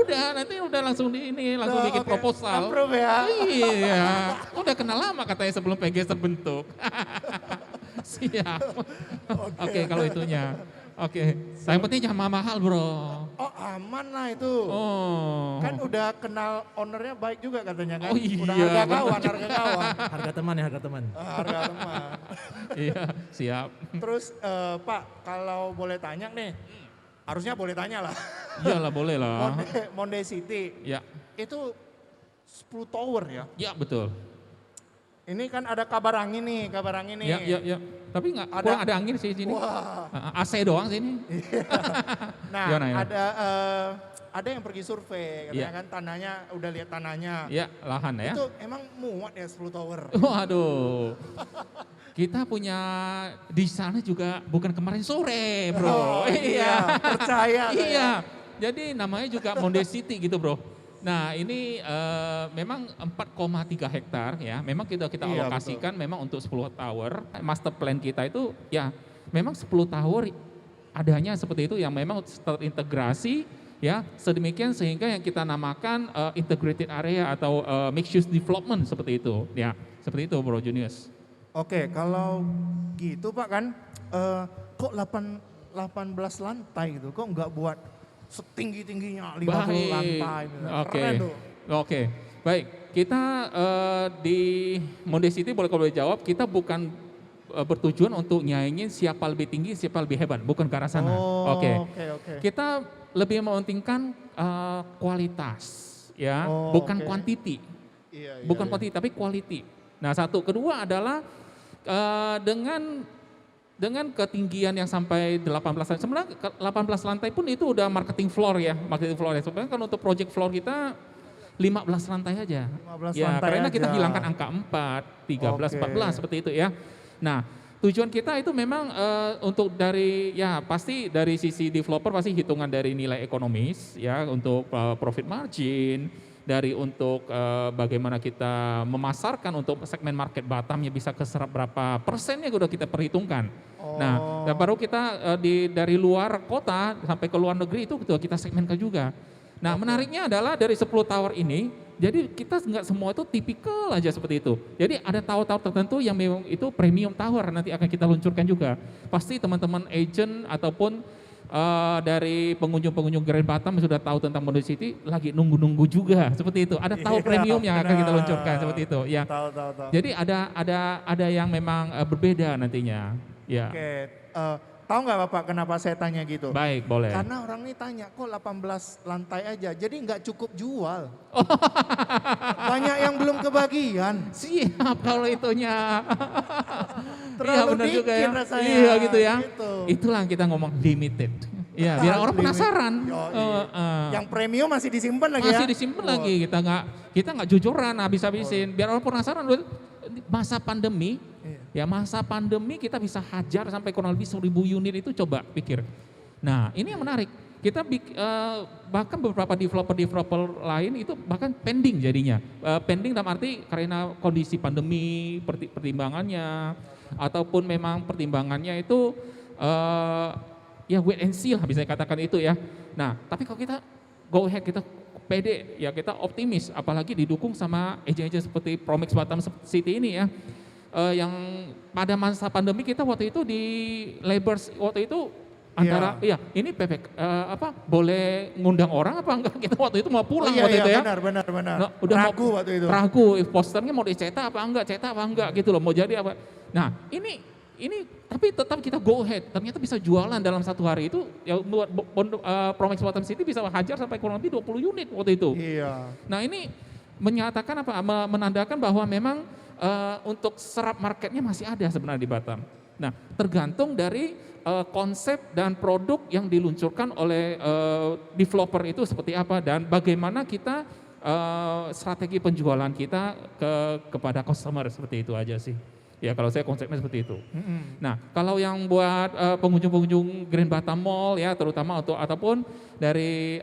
udah nanti udah langsung langsung Tuh, bikin oke. proposal. Approve ya. Iya, udah kenal lama katanya sebelum PGS terbentuk. Siap. Oke, kalau itunya. Oke, yang penting jangan mahal bro. Oh aman lah itu. Oh. Kan udah kenal ownernya baik juga katanya kan. Oh iya, Udah harga benar kawan, harga kawan. Harga teman ya, harga teman. Harga teman. Iya, siap. Terus Pak, kalau boleh tanya nih, harusnya boleh tanya lah. Iyalah boleh lah. Monde City, Ya, itu 10 tower ya. ya betul. Ini kan ada kabar angin nih. Ya. Tapi nggak kurang ada angin sih sini. Wah. AC doang sini. Nah, Gimana ya? ada yang pergi survei, katanya Iya. kan tanahnya, udah lihat tanahnya. Ya, lahan ya. Itu emang muat ya 10 tower. Waduh. Kita punya di sana juga bukan kemarin sore, bro. Oh, iya, percaya saya. Iya. Jadi namanya juga Modesity gitu, bro. Nah, ini memang 4,3 hektar ya. Memang kita Iya, alokasikan memang untuk 10 tower. Master plan kita itu ya memang 10 tower adanya seperti itu yang memang terintegrasi ya, sedemikian sehingga yang kita namakan integrated area atau mixed use development seperti itu. Ya, seperti itu, Bro Junius. Oke, kalau gitu Pak kan, kok 18 lantai gitu, kok nggak buat setinggi-tingginya 50 lantai. Gitu. Oke. Keren tuh. Oke. Baik, kita di Modesity boleh jawab, kita bukan bertujuan untuk nyaingin siapa lebih tinggi, siapa lebih hebat, bukan ke arah sana. Oh, Oke. oke. Kita lebih mementingkan kualitas ya, Oh, bukan oke. quantity. Iya, Bukan quantity tapi quality. Nah, satu, kedua adalah dengan ketinggian yang sampai 18 lantai, sebenarnya 18 lantai pun itu udah marketing floor ya. Sebenarnya kan untuk project floor kita 15 lantai aja. 15 Ya, lantai karena kita aja. hilangkan angka 4, 13, Oke. 14 seperti itu ya. Nah, tujuan kita itu memang untuk dari ya pasti dari sisi developer pasti hitungan dari nilai ekonomis ya untuk profit margin, dari untuk bagaimana kita memasarkan untuk segmen market Batam ya bisa keserap berapa persennya udah kita perhitungkan. Nah, dan baru kita dari luar kota sampai ke luar negeri itu betul kita segmenkan juga. Nah, menariknya adalah dari 10 tower ini, jadi kita nggak semua itu tipikal aja seperti itu. Jadi ada tower-tower tertentu yang memang itu premium tower nanti akan kita luncurkan juga. Pasti teman-teman agent ataupun dari pengunjung-pengunjung Grand Batam yang sudah tahu tentang Modesity lagi nunggu-nunggu juga seperti itu. Ada tower Iya, premium yang akan kita benar. luncurkan seperti itu. Ya. Tahu. Jadi ada yang memang berbeda nantinya. Ya. Oke, tahu nggak Bapak kenapa saya tanya gitu? Baik, boleh. Karena orang ini tanya, kok 18 lantai aja, jadi nggak cukup jual. Banyak yang belum kebagian. Siap kalau itunya. Terlalu Iya benar juga ya. dikit rasanya, Iya gitu ya. gitu. Itulah yang kita ngomong limited. Iya, biar orang Limit. penasaran. Yoi. Yang premium masih disimpan lagi ya? Masih disimpan lagi. Kita nggak jujuran habis-habisin. Biar orang penasaran. Masa pandemi, ya masa pandemi kita bisa hajar sampai kurang lebih 1.000 unit itu coba pikir. Nah ini yang menarik. Kita bahkan beberapa developer lain itu bahkan pending jadinya. Pending dalam arti karena kondisi pandemi, pertimbangannya, ataupun memang pertimbangannya itu ya wait and see lah bisa dikatakan itu ya. Nah tapi kalau kita go ahead, kita pede, ya kita optimis, apalagi didukung sama agent-agent seperti Promex Batam City ini ya. Yang pada masa pandemi kita waktu itu di Labors waktu itu antara ini boleh ngundang orang apa enggak, kita waktu itu mau pulang waktu itu ya. Benar. Nah, udah ragu waktu itu. Ragu, posternya mau dicetak apa enggak gitu loh, mau jadi apa. Nah ini tapi tetap kita go ahead, ternyata bisa jualan dalam satu hari itu, ya buat Promex Batam City bisa hajar sampai kurang lebih 20 unit waktu itu. Iya. Nah ini menyatakan menandakan bahwa memang untuk serap marketnya masih ada sebenarnya di Batam. Nah tergantung dari konsep dan produk yang diluncurkan oleh developer itu seperti apa dan bagaimana kita strategi penjualan kita kepada customer, seperti itu aja sih. Ya kalau saya konsepnya seperti itu. Nah kalau yang buat pengunjung-pengunjung Grand Batam Mall ya, terutama ataupun dari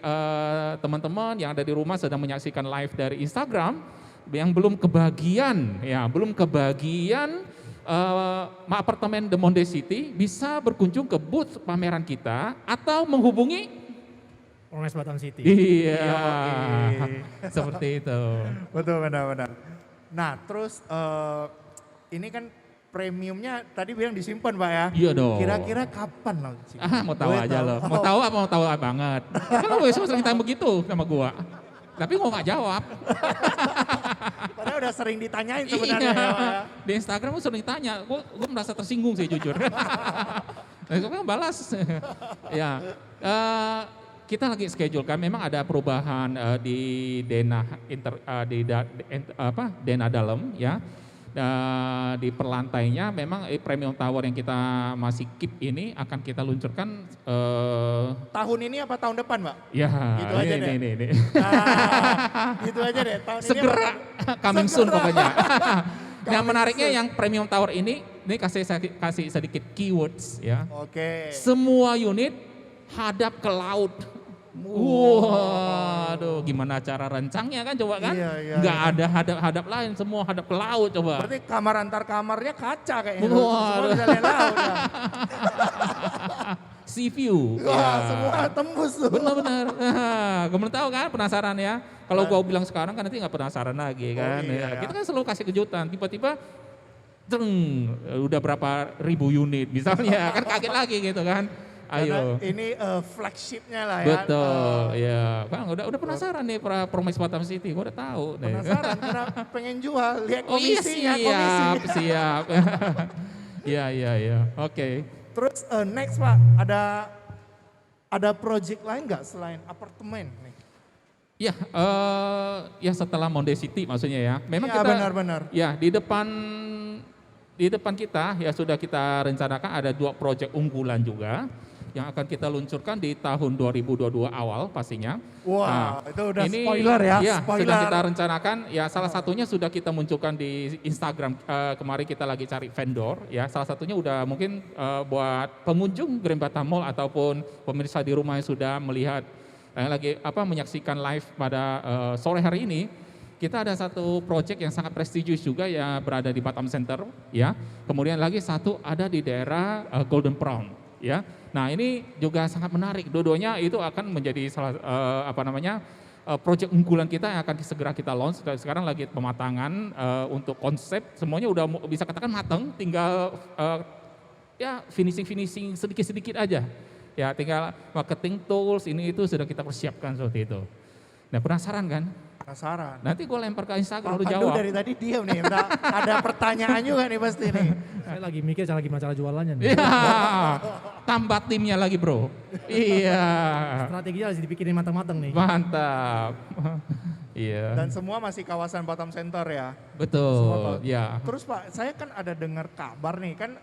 teman-teman yang ada di rumah sedang menyaksikan live dari Instagram yang belum kebagian apartemen The Monde City, bisa berkunjung ke booth pameran kita atau menghubungi Promex Batam City. Iya, seperti itu. Betul, benar. Nah terus ini kan premiumnya tadi bilang disimpan Pak ya? Iya dong. Kira-kira kapan launching? Mau tahu aja loh, mau tahu apa mau tahu banget. Kan lo besok sering tanya begitu sama gua. Tapi gua nggak jawab. Padahal udah sering ditanyain sebenarnya ya Pak ya. Di Instagram gua sering ditanya, gua merasa tersinggung sih jujur. Nah, gua balas. Ya, kita lagi schedule kan, memang ada perubahan di Dena Dalam ya. Di perlantainya memang premium tower yang kita masih keep ini akan kita luncurkan Tahun ini apa tahun depan Pak? ya Gitu aja deh. ini. Gitu aja deh. Tahun Segera ini coming soon pokoknya. Yang menariknya yang premium tower ini kasih sedikit keywords ya. Oke. Semua unit hadap ke laut. Waduh, gimana cara rencangnya kan coba kan? Iya. Nggak ada hadap-hadap lain, semua hadap ke laut coba. Berarti kamar antar kamarnya kaca kayaknya. Waduh. Semua bisa lihat laut ya. Sea view. Wah, Ya. semua tembus tuh. Benar-benar. Kamu tahu kan, penasaran ya? Kalau gua bilang sekarang kan nanti nggak penasaran lagi kan? iya. Ya, kita kan selalu kasih kejutan. Tiba-tiba, udah berapa ribu unit misalnya, kan kaget lagi gitu kan? Ayo. Karena ini flagshipnya lah ya. Betul, ya. Bang, udah penasaran nih Promex Batam City, gua udah tahu. Penasaran karena pengen jual, lihat Oh iya, komisinya, komisi. siap. Iya. Oke. Terus next Pak, ada project lain nggak selain apartemen nih? Ya, ya setelah Monde City maksudnya ya. Memang Iya, kita benar. ya di depan kita ya sudah kita rencanakan ada 2 proyek unggulan juga yang akan kita luncurkan di tahun 2022 awal pastinya. Wah, itu udah ini, spoiler ya, ya spoiler. sedang kita rencanakan, ya salah satunya sudah kita munculkan di Instagram, kemarin kita lagi cari vendor, ya salah satunya udah mungkin buat pengunjung Grand Batam Mall ataupun pemirsa di rumah yang sudah melihat, menyaksikan live pada sore hari ini, kita ada satu project yang sangat prestigious juga ya berada di Batam Center, ya. Kemudian lagi satu ada di daerah Golden Crown, ya. Nah ini juga sangat menarik, dua-duanya itu akan menjadi salah project unggulan kita yang akan segera kita launch. Sekarang lagi pematangan untuk konsep, semuanya udah bisa katakan matang, tinggal ya finishing sedikit-sedikit aja. Ya tinggal marketing tools ini itu sudah kita persiapkan seperti itu. Nah penasaran kan? Penasaran. Nanti gue lempar ke Instagram, lu Pak Pandu jawab. dari tadi diam nih, ada pertanyaan juga nih pasti nih. Saya lagi mikir gimana cara jualannya nih. Iya, tambah timnya lagi bro. Iya, Strateginya harus dipikirin matang-matang nih. mantap. Iya, Dan semua masih kawasan Batam Center ya. betul. Ya, Terus Pak, saya kan ada dengar kabar nih, kan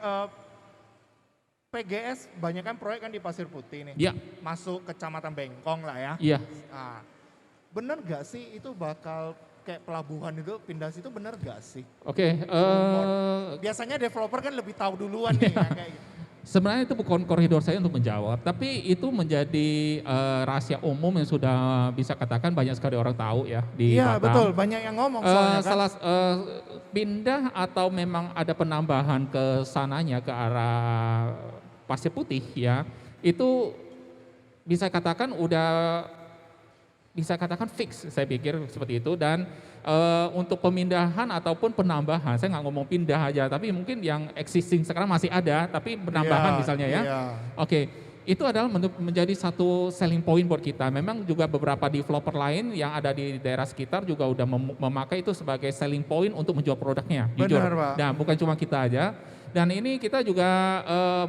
PGS banyak kan proyek kan di Pasir Putih nih. ya, Masuk Kecamatan Bengkong lah ya. iya. Nah, bener gak sih itu bakal kayak pelabuhan itu pindah situ, bener gak sih? Oke. Biasanya developer kan lebih tahu duluan nih ya, kayak gitu. Sebenarnya itu bukan koridor saya untuk menjawab, tapi itu menjadi rahasia umum yang sudah bisa katakan banyak sekali orang tahu ya di Iya Batam. betul, banyak yang ngomong soalnya kan. Pindah atau memang ada penambahan ke sananya ke arah Pasir Putih ya, itu bisa katakan udah bisa katakan fix, saya pikir seperti itu. Dan untuk pemindahan ataupun penambahan, saya nggak ngomong pindah aja, tapi mungkin yang existing sekarang masih ada, tapi penambahan Iya, misalnya ya. iya. Oke. Itu adalah menjadi satu selling point buat kita. Memang juga beberapa developer lain yang ada di daerah sekitar juga udah memakai itu sebagai selling point untuk menjual produknya. Jujur. Benar, Pak. Nah, bukan cuma kita aja. Dan ini kita juga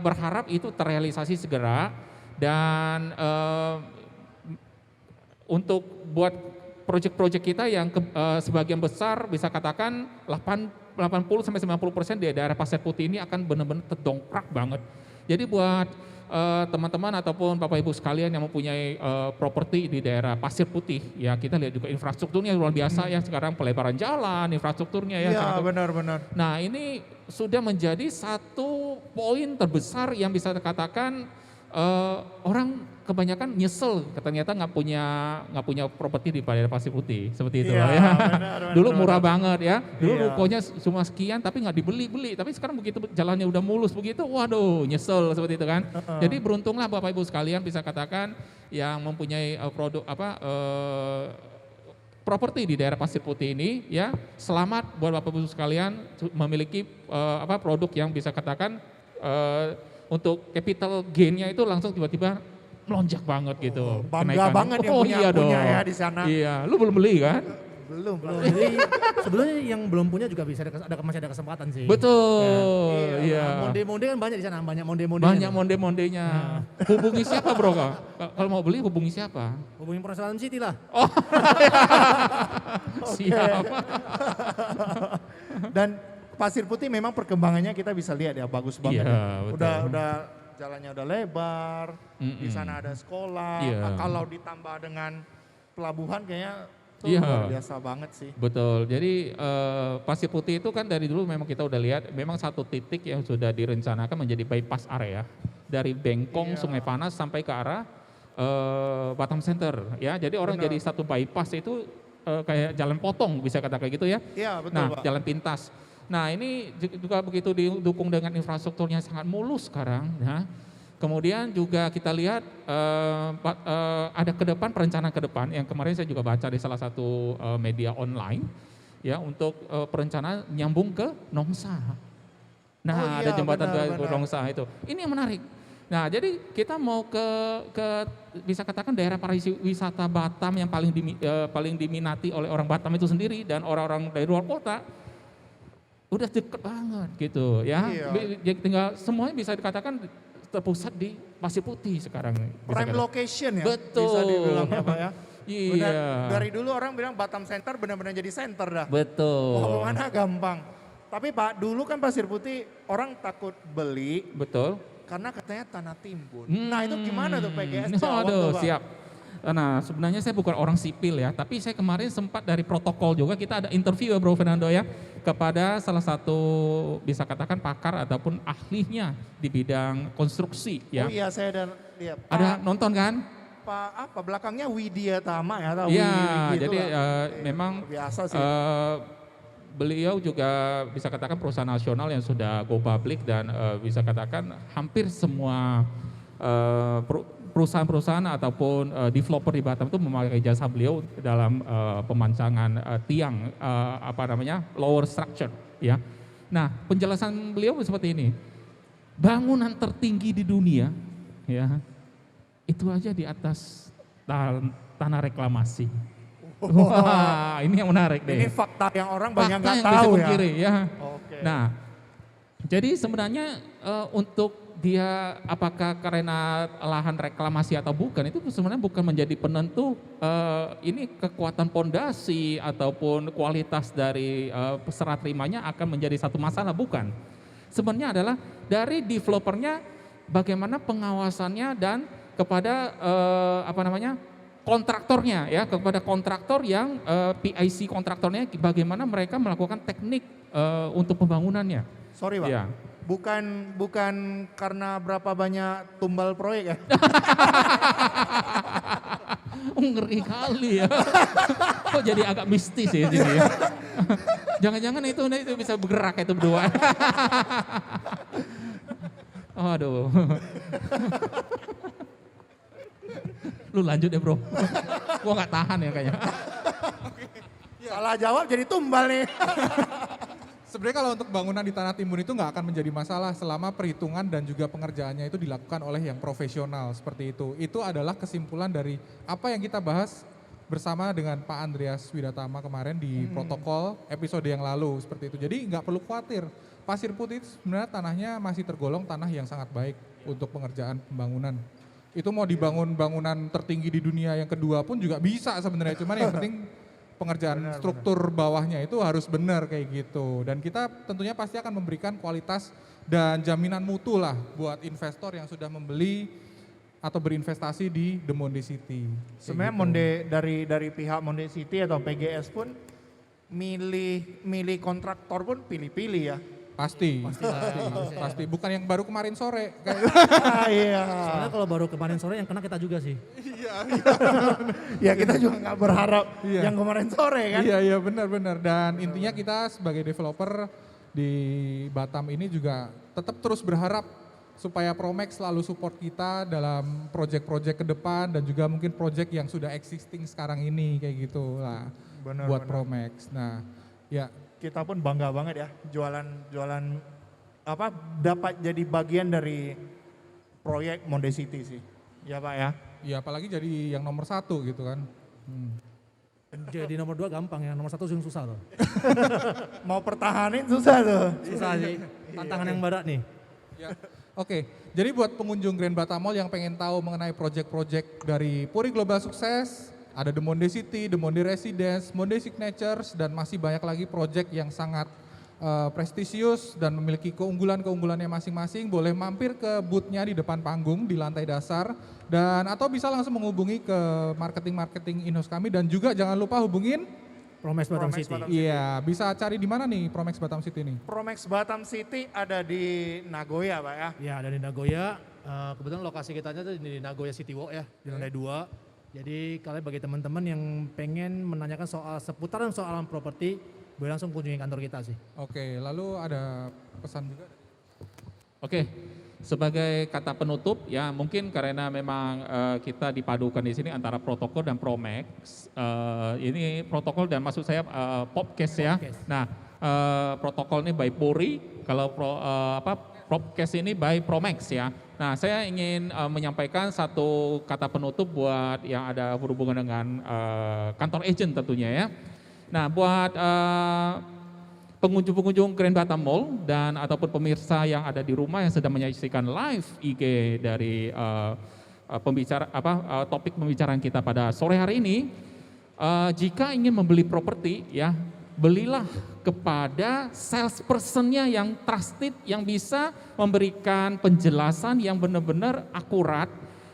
berharap itu terrealisasi segera. Dan untuk buat proyek-proyek kita yang sebagian besar bisa katakan 80-90% di daerah Pasir Putih ini akan benar-benar terdongkrak banget. Jadi buat teman-teman ataupun Bapak Ibu sekalian yang mempunyai properti di daerah Pasir Putih, ya kita lihat juga infrastrukturnya luar biasa ya sekarang, pelebaran jalan, infrastrukturnya ya. Iya, benar-benar. Nah, ini sudah menjadi satu poin terbesar yang bisa dikatakan orang kebanyakan nyesel ternyata nggak punya properti di daerah Pasir Putih seperti itu Iya, ya. benar, Dulu benar. murah banget ya. Dulu Iya. rukonya cuma sekian tapi nggak dibeli. Tapi sekarang begitu jalannya udah mulus begitu, waduh nyesel seperti itu kan. Jadi beruntunglah Bapak Ibu sekalian bisa katakan yang mempunyai produk properti di daerah Pasir Putih ini ya. Selamat buat Bapak Ibu sekalian memiliki produk yang bisa katakan untuk capital gain-nya itu langsung tiba-tiba melonjak banget gitu. Bangga kenaikannya. banget yang punya dong. ya di sana. Iya, lu belum beli kan? Belum. Jadi sebenarnya yang belum punya juga bisa masih ada kesempatan sih. Betul, Iya, iya. Monde-monde kan banyak di sana, banyak monde-monde. Banyak monde-mondenya. Hubungi siapa bro? Kalau mau beli hubungi siapa? Hubungin Perusahaan City lah. Siap. Dan Pasir Putih memang perkembangannya kita bisa lihat ya, bagus banget. Iya, ya. betul. Udah jalannya udah lebar, di sana ada sekolah. Iya. Nah, kalau ditambah dengan pelabuhan kayaknya tuh Iya. luar biasa banget sih. Betul, jadi Pasir Putih itu kan dari dulu memang kita udah lihat memang satu titik yang sudah direncanakan menjadi bypass area dari Bengkong, Iya. Sungai Panas sampai ke arah Batam Center ya. Jadi orang Benar. jadi satu bypass itu kayak jalan potong bisa kata kayak gitu ya. Iya, betul, Nah, Pak. jalan pintas. Nah, ini juga begitu didukung dengan infrastrukturnya sangat mulus sekarang ya. Kemudian juga kita lihat ada ke depan perencanaan ke depan yang kemarin saya juga baca di salah satu media online ya untuk perencanaan nyambung ke Nongsa. Nah, Oh iya, ada jembatan benar, ke benar. Nongsa itu. Ini yang menarik. Nah, jadi kita mau ke bisa katakan daerah pariwisata Batam yang paling diminati oleh orang Batam itu sendiri dan orang-orang dari luar kota. Udah deket banget gitu ya. Iya. Tinggal semuanya bisa dikatakan terpusat di Pasir Putih sekarang. bisa Prime katakan. location ya, Betul. bisa dibilang ya Pak ya. Iya. Benar, dari dulu orang bilang Batam Center benar-benar jadi center dah. Betul. Mau kemana gampang. Tapi Pak, dulu kan Pasir Putih orang takut beli Betul. karena katanya tanah timbun. Nah itu gimana tuh PGS Hmm. jawab tuh Aduh, Pak? siap. Nah, sebenarnya saya bukan orang sipil ya, tapi saya kemarin sempat dari protokol juga kita ada interview ya Bro Fernando ya kepada salah satu bisa katakan pakar ataupun ahlinya di bidang konstruksi ya. Oh iya saya ada lihat. Ada nonton kan? Pak apa belakangnya Widya Tama ya atau Iya, Widi jadi itulah. memang biasa sih. beliau juga bisa katakan perusahaan nasional yang sudah go public dan bisa katakan hampir semua perusahaan-perusahaan ataupun developer di Batam itu memakai jasa beliau dalam pemancangan tiang lower structure ya. Nah, penjelasan beliau seperti ini. Bangunan tertinggi di dunia ya. Itu aja di atas tanah reklamasi. Wah, ini yang menarik deh. Ini fakta yang orang banyak Fakta nggak yang bisa tahu ya. pungkiri, ya. Oke. Nah, jadi sebenarnya untuk dia apakah karena lahan reklamasi atau bukan itu sebenarnya bukan menjadi penentu ini kekuatan pondasi ataupun kualitas dari serah terimanya akan menjadi satu masalah, bukan. Sebenarnya adalah dari developernya bagaimana pengawasannya dan kepada kontraktornya ya, kepada kontraktor yang PIC kontraktornya bagaimana mereka melakukan teknik untuk pembangunannya. Sorry Pak, Ya. bukan karena berapa banyak tumbal proyek ya? Ngeri kali ya. Kok jadi agak mistis ya jadi ya. Jangan-jangan itu bisa bergerak itu berdua. Aduh. Lu lanjut ya bro. gua nggak tahan ya kayaknya. Salah jawab jadi tumbal nih. Sebenarnya kalau untuk bangunan di Tanah Timbun itu nggak akan menjadi masalah selama perhitungan dan juga pengerjaannya itu dilakukan oleh yang profesional seperti itu. Itu adalah kesimpulan dari apa yang kita bahas bersama dengan Pak Andreas Widatama kemarin di protokol episode yang lalu seperti itu. Jadi nggak perlu khawatir. Pasir Putih itu sebenarnya tanahnya masih tergolong tanah yang sangat baik untuk pengerjaan pembangunan. Itu mau dibangun bangunan tertinggi di dunia yang kedua pun juga bisa sebenarnya. Cuman yang penting pengerjaan struktur bawahnya itu harus benar kayak gitu. Dan kita tentunya pasti akan memberikan kualitas dan jaminan mutu lah buat investor yang sudah membeli atau berinvestasi di The Monde City. Kayak Sebenarnya gitu. Monde dari pihak Monde City atau PGS pun milih kontraktor pun pilih-pilih ya. Pasti. Bukan yang baru kemarin sore. Iya. Soalnya kalau baru kemarin sore yang kena kita juga sih. Ya kita juga nggak berharap Iya. yang kemarin sore kan. Iya benar. Dan intinya kita sebagai developer di Batam ini juga tetap terus berharap supaya Promax selalu support kita dalam project-project ke depan dan juga mungkin project yang sudah existing sekarang ini kayak gitu lah buat Promax. Nah, ya Kita pun bangga banget ya jualan apa dapat jadi bagian dari proyek Monde City sih. Ya Pak ya. ya apalagi jadi yang nomor 1 gitu kan. Jadi nomor 2 gampang, yang nomor 1 yang susah loh. Mau pertahanin susah tuh. Susah sih, tantangan yang berat nih. Ya. Oke, jadi buat pengunjung Grand Batam Mall yang pengen tahu mengenai project-project dari Puri Global Sukses, ada The Monde City, The Monde Residence, Monde Signatures, dan masih banyak lagi project yang sangat prestisius dan memiliki keunggulan-keunggulannya masing-masing. Boleh mampir ke booth-nya di depan panggung di lantai dasar, dan atau bisa langsung menghubungi ke marketing in-house kami, dan juga jangan lupa hubungin. Promax Batam Promax City. Batam. Iya, bisa cari di mana nih Promax Batam City nih? Promax Batam City ada di Nagoya Pak ya. Ya, dari Nagoya. Kebetulan lokasi kita tuh di Nagoya City Walk ya, di lantai 2. Jadi kalian bagi teman-teman yang pengen menanyakan seputaran soal properti, boleh langsung kunjungi kantor kita sih. Oke, lalu ada pesan juga? Oke, sebagai kata penutup ya mungkin karena memang kita dipadukan di sini antara protokol dan Promax. Ini protokol dan maksud saya Popcast ya. Popcast. Nah, protokol ini by Puri, kalau Propcast ini by Promax ya. Nah, saya ingin menyampaikan satu kata penutup buat yang ada berhubungan dengan kantor agent tentunya ya. Nah, buat pengunjung-pengunjung Grand Batam Mall dan ataupun pemirsa yang ada di rumah yang sedang menyaksikan live IG dari topik pembicaraan kita pada sore hari ini, jika ingin membeli properti ya, belilah kepada salespersonnya yang trusted, yang bisa memberikan penjelasan yang benar-benar akurat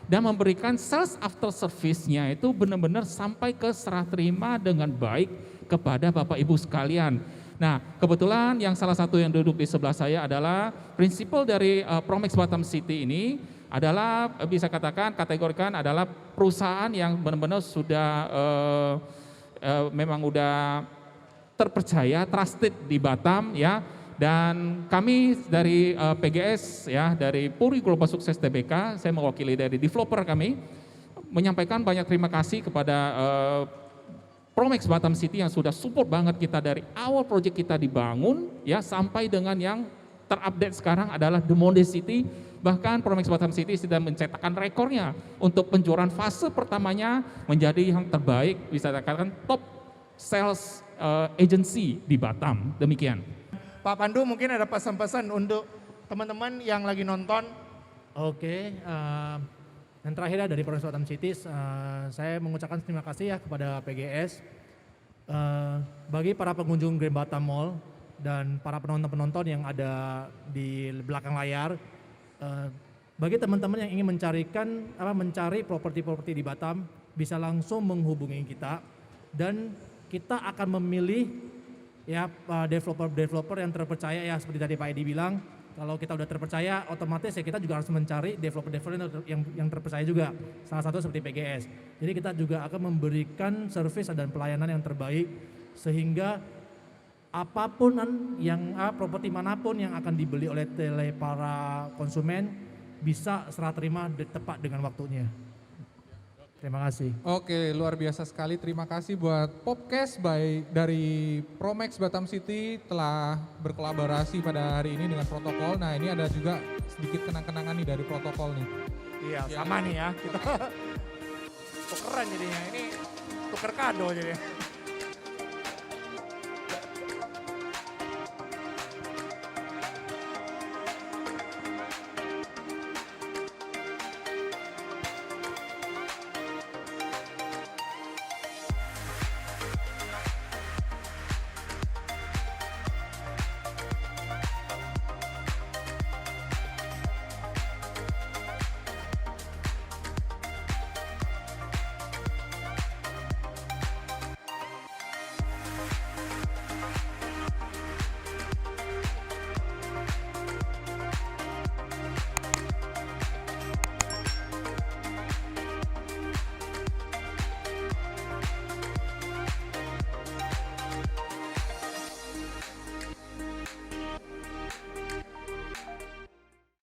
dan memberikan sales after service-nya itu benar-benar sampai ke serah terima dengan baik kepada Bapak Ibu sekalian. Nah, kebetulan yang salah satu yang duduk di sebelah saya adalah prinsipal dari Promax Batam City ini adalah bisa kategorikan adalah perusahaan yang benar-benar sudah memang udah terpercaya, trusted di Batam ya. Dan kami dari PGS ya, dari Puri Global Sukses Tbk, saya mewakili dari developer kami, menyampaikan banyak terima kasih kepada Promax Batam City yang sudah support banget kita dari awal proyek kita dibangun ya sampai dengan yang terupdate sekarang adalah The Monde City. Bahkan Promax Batam City sudah mencetakkan rekornya untuk penjualan fase pertamanya menjadi yang terbaik, bisa dikatakan top sales agency di Batam. Demikian. Pak Pandu mungkin ada pesan-pesan untuk teman-teman yang lagi nonton. Oke, yang terakhir dari Promax Batam City, saya mengucapkan terima kasih ya kepada PGS. Bagi para pengunjung Grand Batam Mall dan para penonton-penonton yang ada di belakang layar, bagi teman-teman yang ingin mencari properti-properti di Batam, bisa langsung menghubungi kita dan kita akan memilih ya developer yang terpercaya ya, seperti tadi Pak Edi bilang. Kalau kita udah terpercaya, otomatis ya kita juga harus mencari developer yang terpercaya juga. Salah satu seperti PGS. Jadi kita juga akan memberikan service dan pelayanan yang terbaik sehingga apapun properti manapun yang akan dibeli oleh para konsumen bisa serah terima tepat dengan waktunya. Terima kasih. Oke, luar biasa sekali. Terima kasih buat Popcast dari Promax Batam City telah berkolaborasi pada hari ini dengan protokol. Nah, ini ada juga sedikit kenang-kenangan nih dari protokol nih. Iya, sama nih ya. Kita tukeran jadinya. Ini tuker kado jadinya.